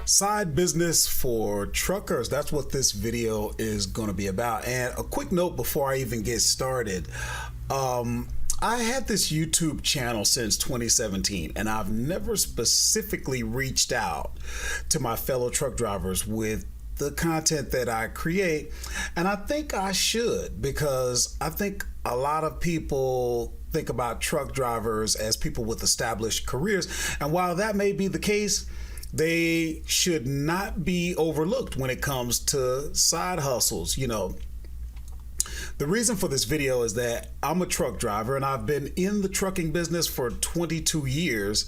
Side business for truckers. That's what this video is going to be about. And a quick note before I even get started. I had this YouTube channel since 2017, and I've never specifically reached out to my fellow truck drivers with the content that I create. And I think I should, because I think a lot of people think about truck drivers as people with established careers. And while that may be the case, they should not be overlooked when it comes to side hustles. You know, the reason for this video is that I'm a truck driver and I've been in the trucking business for 22 years.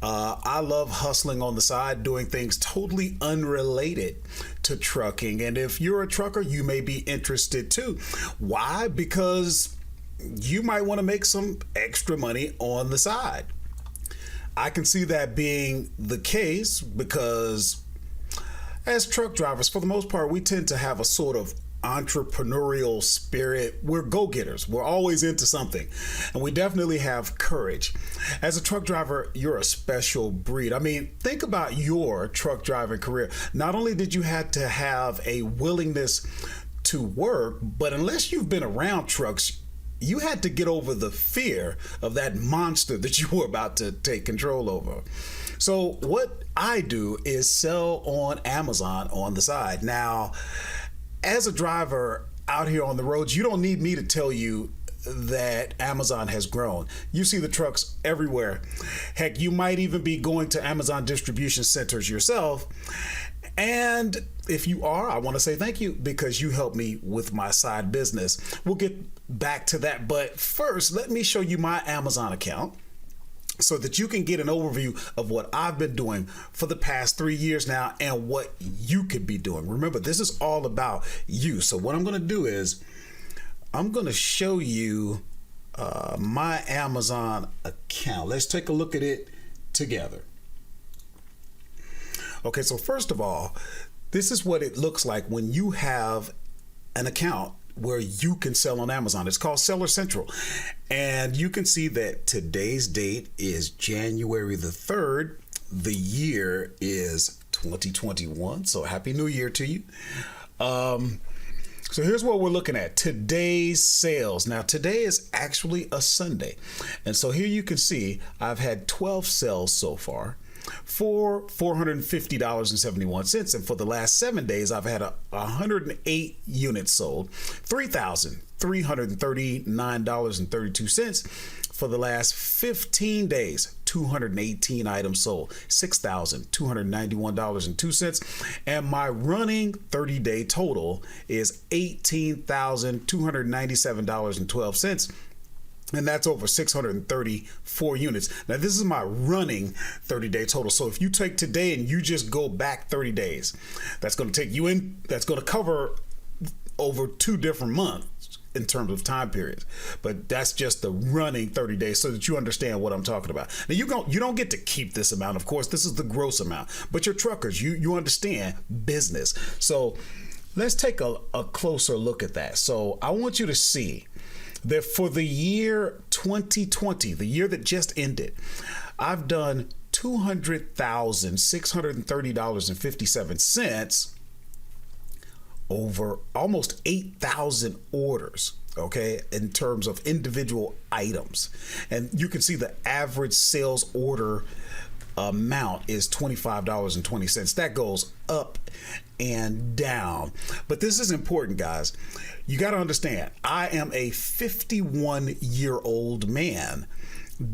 I love hustling on the side, doing things totally unrelated to trucking. And if you're a trucker, you may be interested too. Why? Because you might want to make some extra money on the side. I can see that being the case because as truck drivers, for the most part, we tend to have a sort of entrepreneurial spirit. We're go-getters. We're always into something, and we definitely have courage. As a truck driver, you're a special breed. I mean, think about your truck driving career. Not only did you have to have a willingness to work, but unless you've been around trucks, you had to get over the fear of that monster that you were about to take control over. So what I do is sell on Amazon on the side. Now, as a driver out here on the roads, you don't need me to tell you that Amazon has grown. You see the trucks everywhere. Heck, you might even be going to Amazon distribution centers yourself. And if you are, I want to say thank you, because you helped me with my side business. We'll get back to that. But first, let me show you my Amazon account so that you can get an overview of what I've been doing for the past 3 years now and what you could be doing. Remember, this is all about you. So what I'm going to do is I'm going to show you my Amazon account. Let's take a look at it together. Okay, so first of all, this is what it looks like when you have an account where you can sell on Amazon. It's called Seller Central. And you can see that today's date is January the 3rd. The year is 2021. So Happy New Year to you. So here's what we're looking at. Today's sales. Now, today is actually a Sunday. And so here you can see I've had 12 sales so far for $450.71. And for the last 7 days, I've had 108 units sold, $3,339.32. For the last 15 days, 218 items sold, $6,291.02. And my running 30-day total is $18,297.12. And that's over 634 units. Now, this is my running 30-day total. So if you take today and you just go back 30 days, that's going to take you in, that's going to cover over 2 different months in terms of time periods. But that's just the running 30 days so that you understand what I'm talking about. Now, you don't get to keep this amount. Of course, this is the gross amount. But you're truckers. You understand business. So let's take a closer look at that. So I want you to see that for the year 2020, the year that just ended, I've done $200,630.57 over almost 8,000 orders, okay, in terms of individual items. And you can see the average sales order amount is $25.20. That goes up and down. But this is important, guys. You got to understand, I am a 51-year-old man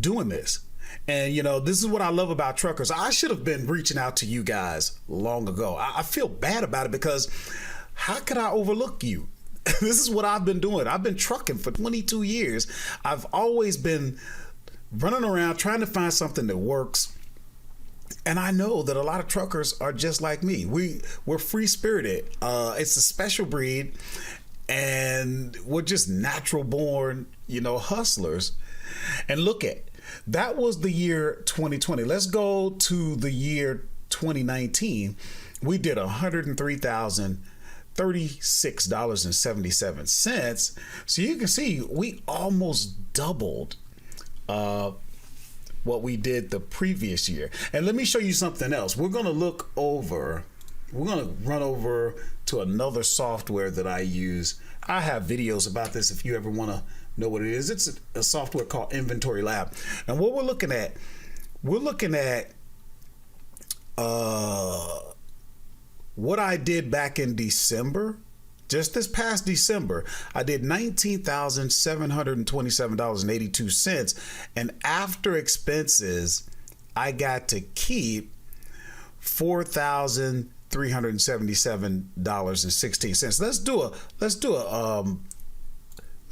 doing this. And, you know, this is what I love about truckers. I should have been reaching out to you guys long ago. I feel bad about it because how could I overlook you? This is what I've been doing. I've been trucking for 22 years. I've always been running around trying to find something that works. And I know that a lot of truckers are just like me. We're free-spirited. It's a special breed, and we're just natural born, you know, hustlers. And look at, that was the year 2020. Let's go to the year 2019. We did $103,036.77. So you can see we almost doubled what we did the previous year. And let me show you something else. We're going to run over to another software that I use. I have videos about this if you ever want to know what it is. It's a software called Inventory Lab. And what we're looking at what I did back in December. Just this past December, I did $19,727.82. And after expenses, I got to keep $4,377.16. Let's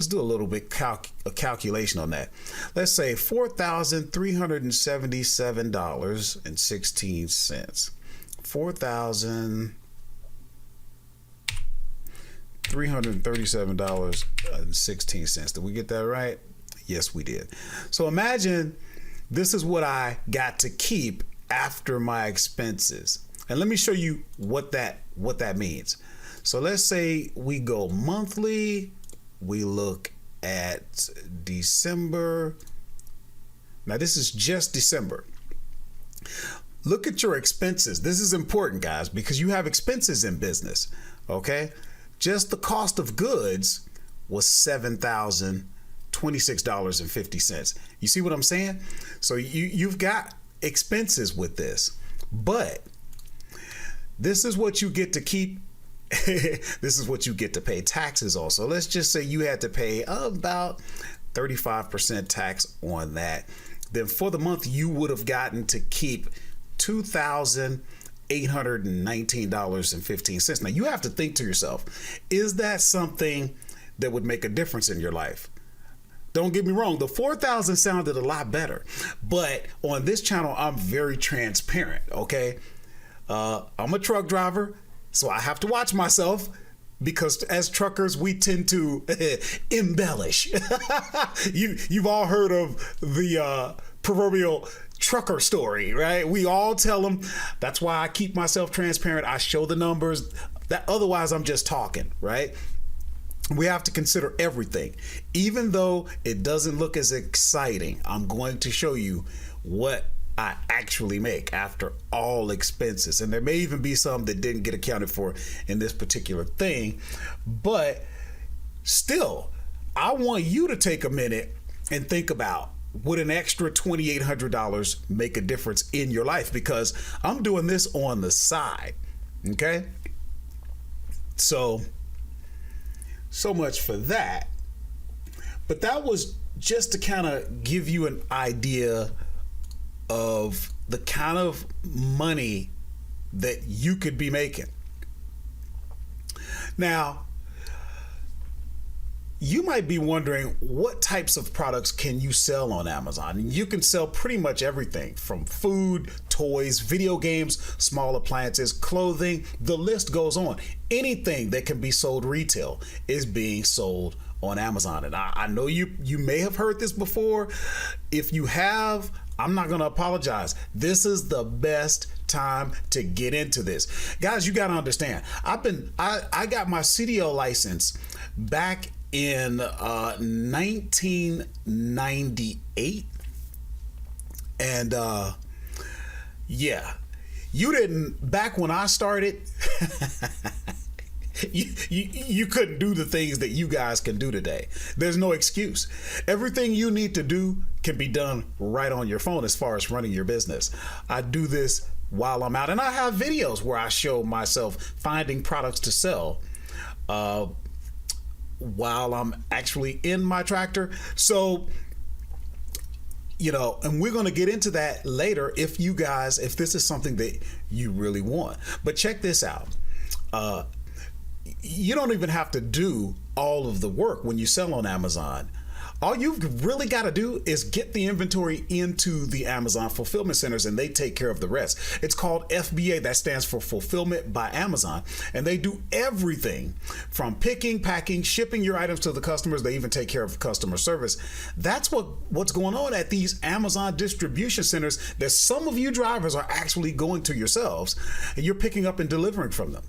do a little bit a calculation on that. Let's say $4,377.16. $4,337.16. Did we get that right? Yes, we did. So imagine this is what I got to keep after my expenses. And let me show you what that means. So let's say we go monthly. We look at December. Now this is just December. Look at your expenses. This is important, guys, because you have expenses in business. Okay. Just the cost of goods was $7,026.50. You see what I'm saying? So you've got expenses with this, but this is what you get to keep. This is what you get to pay taxes on. So let's just say you had to pay about 35% tax on that. Then for the month, you would have gotten to keep $2,819.15. Now you have to think to yourself, is that something that would make a difference in your life? Don't get me wrong, the 4,000 sounded a lot better, but on this channel, I'm very transparent, okay? I'm a truck driver, so I have to watch myself because as truckers, we tend to embellish. You've all heard of the proverbial trucker story, right? We all tell them. That's why I keep myself transparent. I show the numbers. That otherwise I'm just talking, right? We have to consider everything. Even though it doesn't look as exciting, I'm going to show you what I actually make after all expenses. And there may even be some that didn't get accounted for in this particular thing. But still, I want you to take a minute and think about, would an extra $2,800 make a difference in your life? Because I'm doing this on the side. Okay. So much for that. But that was just to kind of give you an idea of the kind of money that you could be making. Now, you might be wondering, what types of products can you sell on Amazon? You can sell pretty much everything from food, toys, video games, small appliances, clothing, the list goes on. Anything that can be sold retail is being sold on Amazon. And I know you may have heard this before. If you have, I'm not going to apologize. This is the best time to get into this. Guys, you got to understand, I got my CDL license back in 1998. And yeah, you didn't, back when I started, you couldn't do the things that you guys can do today. There's no excuse. Everything you need to do can be done right on your phone as far as running your business. I do this while I'm out, and I have videos where I show myself finding products to sell while I'm actually in my tractor. So, you know, and we're going to get into that later if this is something that you really want. But check this out. You don't even have to do all of the work when you sell on Amazon. All you've really got to do is get the inventory into the Amazon fulfillment centers, and they take care of the rest. It's called FBA. That stands for Fulfillment by Amazon. And they do everything from picking, packing, shipping your items to the customers. They even take care of customer service. That's what's going on at these Amazon distribution centers that some of you drivers are actually going to yourselves, and you're picking up and delivering from them.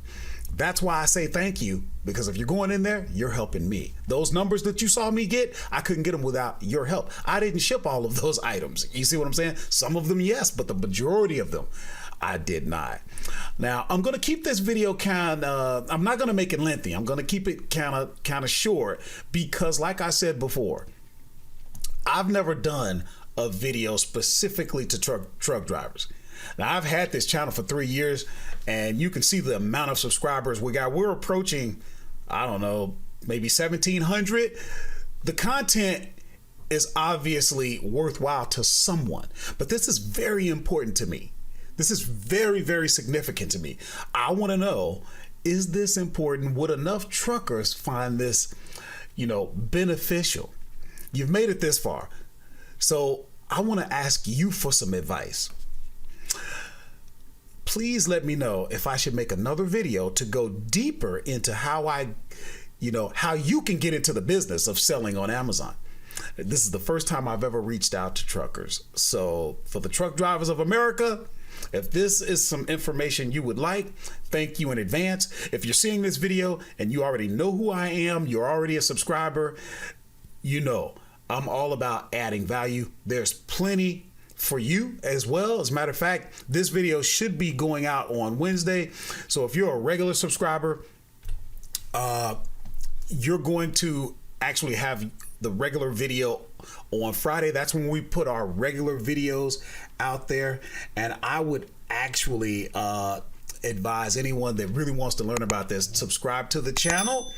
That's why I say thank you, because if you're going in there, you're helping me. Those numbers that you saw me get, I couldn't get them without your help. I didn't ship all of those items. You see what I'm saying? Some of them, yes, but the majority of them, I did not. Now, I'm going to keep this video I'm not going to make it lengthy. I'm going to keep it kind of short because, like I said before, I've never done a video specifically to truck drivers. Now, I've had this channel for 3 years, and you can see the amount of subscribers we got. We're approaching, I don't know, maybe 1,700. The content is obviously worthwhile to someone, but this is very important to me. This is very, very significant to me. I want to know, is this important? Would enough truckers find this, beneficial? You've made it this far. So I want to ask you for some advice. Please let me know if I should make another video to go deeper into how how you can get into the business of selling on Amazon. This is the first time I've ever reached out to truckers. So for the truck drivers of America, if this is some information you would like, thank you in advance. If you're seeing this video and you already know who I am, you're already a subscriber, I'm all about adding value. There's plenty for you as well. As a matter of fact, this video should be going out on Wednesday. So if you're a regular subscriber, you're going to actually have the regular video on Friday. That's when we put our regular videos out there. And I would actually advise anyone that really wants to learn about this, subscribe to the channel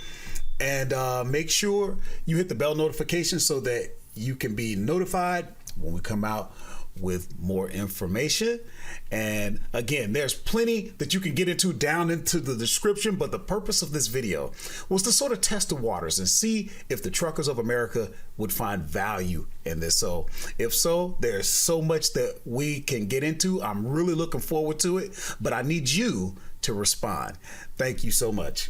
and make sure you hit the bell notification so that you can be notified when we come out with more information. And again, there's plenty that you can get into down into the description, but the purpose of this video was to sort of test the waters and see if the truckers of America would find value in this. So if so, there's so much that we can get into. I'm really looking forward to it, but I need you to respond. Thank you so much.